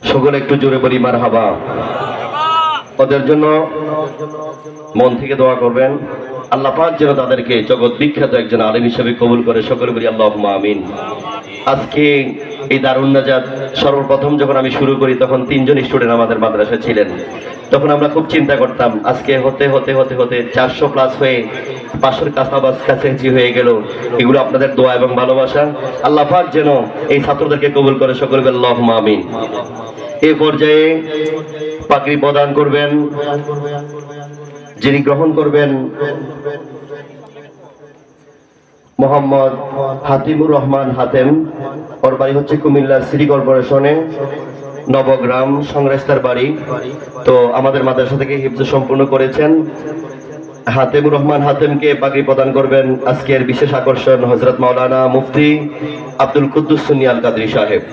সকলে একটু জোরে বলি মারহাবা। ওদের জন্য মন থেকে দোয়া করবেন, আল্লাহ পাক যেন তাদেরকে জগৎ বিখ্যাত একজন আলেম হিসেবে কবুল করে। সকলে বলি আল্লাহুম্মা আমিন। আজকে এই দারুন নাজাত সর্বপ্রথম যখন আমি শুরু করি তখন 3 জন স্টুডেন্ট আমাদের মাদ্রাসায় ছিলেন। তখন আমরা খুব চিন্তা করতাম আজকে হতে হতে হতে হতে 400 প্লাস হয়ে 500 কাছাকাছি হয়ে গেল। এগুলো আপনাদের দোয়া এবং ভালোবাসা, আল্লাহ পাক যেন এই ছাত্রদেরকে কবুল করে। সকলে বলি আল্লাহুম্মা আমিন। এই পর্যায়ে পাগড়ি প্রদান করবেন, যিনি গ্রহণ করবেন মোহাম্মদ হাতিমুর রহমান হাতেম। ওর বাড়ি হচ্ছে কুমিল্লা সিটি কর্পোরেশনে নবগ্রাম সংরাস্তার বাড়ি। তো আমাদের মাদ্রাসা থেকে হিফজ সম্পূর্ণ করেছেন। হাতিমুর রহমান হাতেমকে পাগড়ি প্রদান করবেন আজকের বিশেষ আকর্ষণ হযরত মাওলানা মুফতি আব্দুল কুদ্দুস সুন্নি আল কাদরি সাহেব।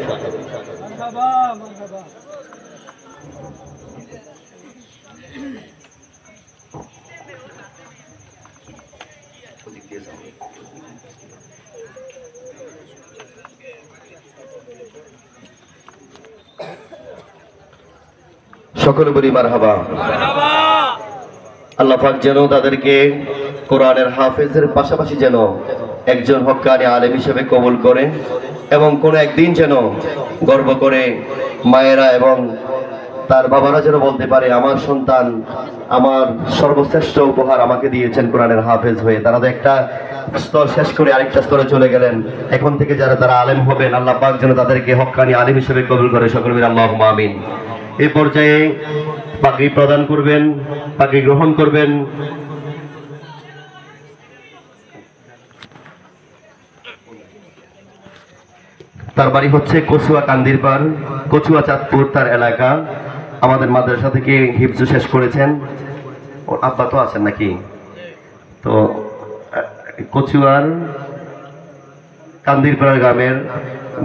সকলে বলি মারহাবা। আল্লাহ পাক যেন তাদেরকে কোরআনের হাফেজের পাশাপাশি যেন একজন হক্কানি আলেম হিসেবে কবুল করে, এবং কোনো একদিন যেন গর্ব করে মায়েরা এবং তার বাবারা যেন বলতে পারে আমার সন্তান আমার সর্বশ্রেষ্ঠ উপহার আমাকে দিয়েছেন কোরআনের হাফেজ হয়ে। তারা তো একটা স্তর শেষ করে আরেকটা স্তরে চলে গেলেন, এখন থেকে যারা তারা আলেম হবেন আল্লাহ পাক যেন তাদেরকে হক্কানি আলেম হিসেবে কবুল করে। সকলে বলি আল্লাহুম্মা আমিন। এই পর্যায়ে পাগড়ি প্রদান করবেন, পাগড়ি গ্রহণ করবেন তার বাড়ি হচ্ছে কচুয়া কান্দিরপাড়, কচুয়া চাঁদপুর তার এলাকা। আমাদের মাদ্রাসা থেকে হিফজ শেষ করেছেন। ওর আব্বা তো আছেন নাকি? তো কচুয়ার কান্দিরপাড় গ্রামের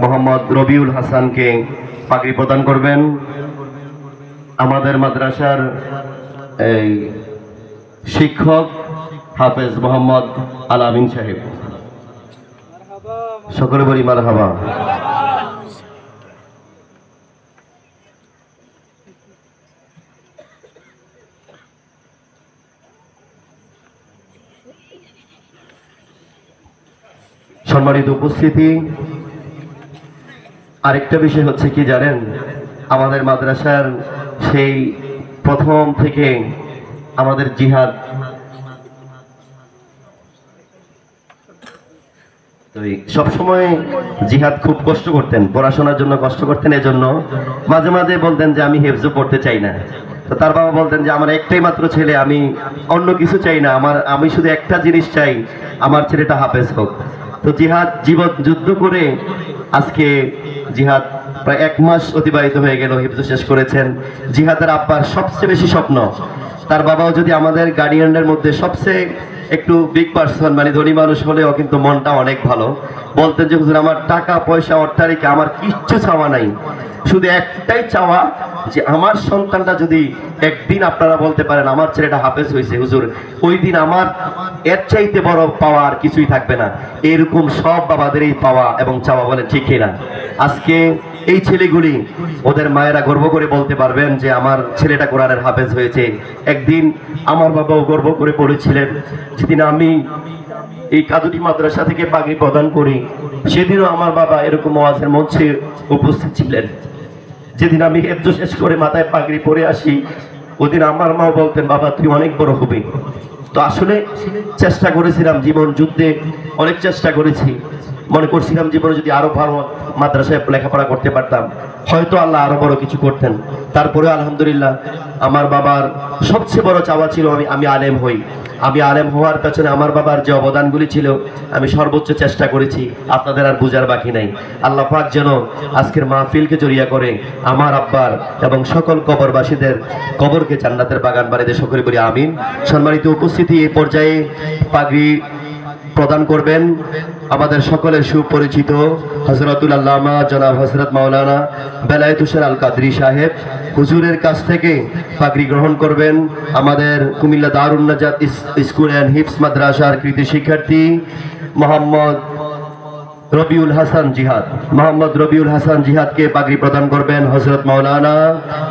মোহাম্মদ রবিউল হাসানকে পাগড়ি প্রদান করবেন আমাদের মাদ্রাসার এই শিক্ষক হাফেজ মোহাম্মদ আল আমিন সাহেব। সকলে বলি মারহাবা। সম্মানিত উপস্থিতি, আরেকটা বিষয় হচ্ছে কি জানেন, আমাদের মাদ্রাসার সেই প্রথম থেকে আমাদের জিহাদ সবসময় জিহাদ খুব কষ্ট করতেন, পড়াশোনার জন্য কষ্ট করতেন। এজন্য মাঝে মাঝে বলতেন যে আমি হেফজ পড়তে চাই না। তো তার বাবা বলতেন যে আমার একটাই মাত্র ছেলে, আমি অন্য কিছু চাই না, আমি শুধু একটা জিনিস চাই, আমার ছেলেটা হাফেজ হোক। তো জিহাদ জীবন যুদ্ধ করে আজকে জিহাদ প্রায় 1 মাস অতিবাহিত হয়ে গেল, হিফজ শেষ করেছেন। জিহাদের আব্বার সবচেয়ে বেশি স্বপ্ন, তার বাবাও যদি আমাদের গার্ডিয়ানদের মধ্যে সবচেয়ে একটু বিগ পার্সন, মানে ধনী মানুষ হলেও কিন্তু মনটা অনেক ভালো। বলতেন যে হুজুর আমার টাকা পয়সা অট্টালিকা আমার কিচ্ছু চাওয়া নাই, শুধু একটাই চাওয়া যে আমার সন্তানটা যদি একদিন আপনারা বলতে পারেন আমার ছেলেটা হাফেজ হয়েছে হুজুর, ওই দিন আমার এর চাইতে বড় পাওয়া আর কিছুই থাকবে না। এরকম সব বাবাদের এই পাওয়া এবং চাওয়া, বলে ঠিক না? আজকে এই ছেলেগুলি ওদের মায়েরা গর্ব করে বলতে পারবেন যে আমার ছেলেটা কোরআনের হাফেজ হয়েছে। একদিন আমার বাবাও গর্ব করে পড়েছিলেন, যেদিন আমি এই কাদুরি মাদ্রাসা থেকে পাগড়ি প্রদান করি সেদিনও আমার বাবা এরকম ওয়াজের মঞ্চে উপস্থিত ছিলেন। যেদিন আমি হেফজ শেষ করে মাথায় পাগড়ি পরে আসি ওদিন আমার মাও বলতেন বাবা তুই অনেক বড় হবি। তো আসলে চেষ্টা করেছিলাম, জীবন যুদ্ধে অনেক চেষ্টা করেছি, মনে করছিলাম জীবনে যদি আরো ভালো মাদ্রাসায় লেখাপড়া করতে পারতাম হয়তো আল্লাহ আরো বড় কিছু করতেন। তারপরে আলহামদুলিল্লাহ আমার বাবার সবচেয়ে বড় চাওয়া ছিল আমি আলেম হই। আমি আলেম হওয়ার পেছনে আমার বাবার যে অবদানগুলি ছিল আমি সর্বোচ্চ চেষ্টা করেছি, আপনাদের আর বুঝার বাকি নাই। আল্লাহ পাক যেন আজকের মাহফিলকে জড়িয়া করে আমার আব্বার এবং সকল কবরবাসীদের কবরকে জান্নাতের বাগান বানিয়ে সকলে বলি আমিন। সম্মানিত উপস্থিতি, এই পর্যায়ে পাগড়ি প্রদান করবেন আমাদের সকলের সুপরিচিত হযরতুল আল্লামা জনাব হযরত মাওলানা বেলায়েত হোসেন আল কাদরি সাহেব। হুজুরের কাছ থেকে পাগড়ি গ্রহণ করবেন আমাদের কুমিল্লা দারুন নাজাত স্কুল অ্যান্ড হিফজ মাদ্রাসার কৃতি শিক্ষার্থী মোহাম্মদ রবিউল হাসান জিহাদ, মোহাম্মদ রবিউল হাসান জিহাদকে পাগড়ি প্রদান করবেন হযরত মাওলানা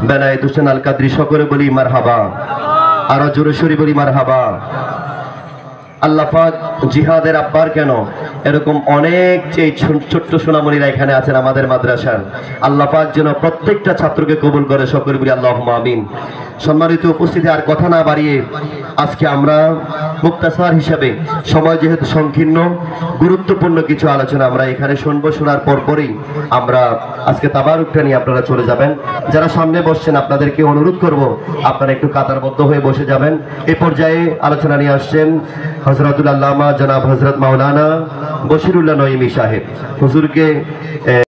বেলায়েত হোসেন আল কাদরি। সকলে বলি মারহাবা, আরো জোরে সোরে বলি মারহাবা। আল্লাহ পাক জিহাদের আব্বার কেন, এরকম অনেক যে ছোট্ট সোনামণিরা এখানে আছেন আমাদের মাদ্রাসার, আল্লাহ পাক যেন প্রত্যেকটা ছাত্রকে কবুল করে, সকলে বলি আল্লাহুম্মা আমিন। সম্মানিত উপস্থিতি, আর কথা না বাড়িয়ে আজকে আমরা মুক্তাসার হিসাবে, সময় যেহেতু সংকীর্ণ, গুরুত্বপূর্ণ কিছু আলোচনা আমরা এখানে শুনবো। শোনার পরপরই আমরা আজকে তাবারুকটা নিয়ে আপনারা চলে যাবেন। যারা সামনে বসছেন আপনাদেরকে অনুরোধ করব আপনারা একটু কাতারবদ্ধ হয়ে বসে যাবেন। এ পর্যায়ে আলোচনা নিয়ে আসছেন হযরতুল আল্লামা জনাব হযরত মাওলানা বশিরুল্লাহ নঈমী সাহেব। হুজুরকে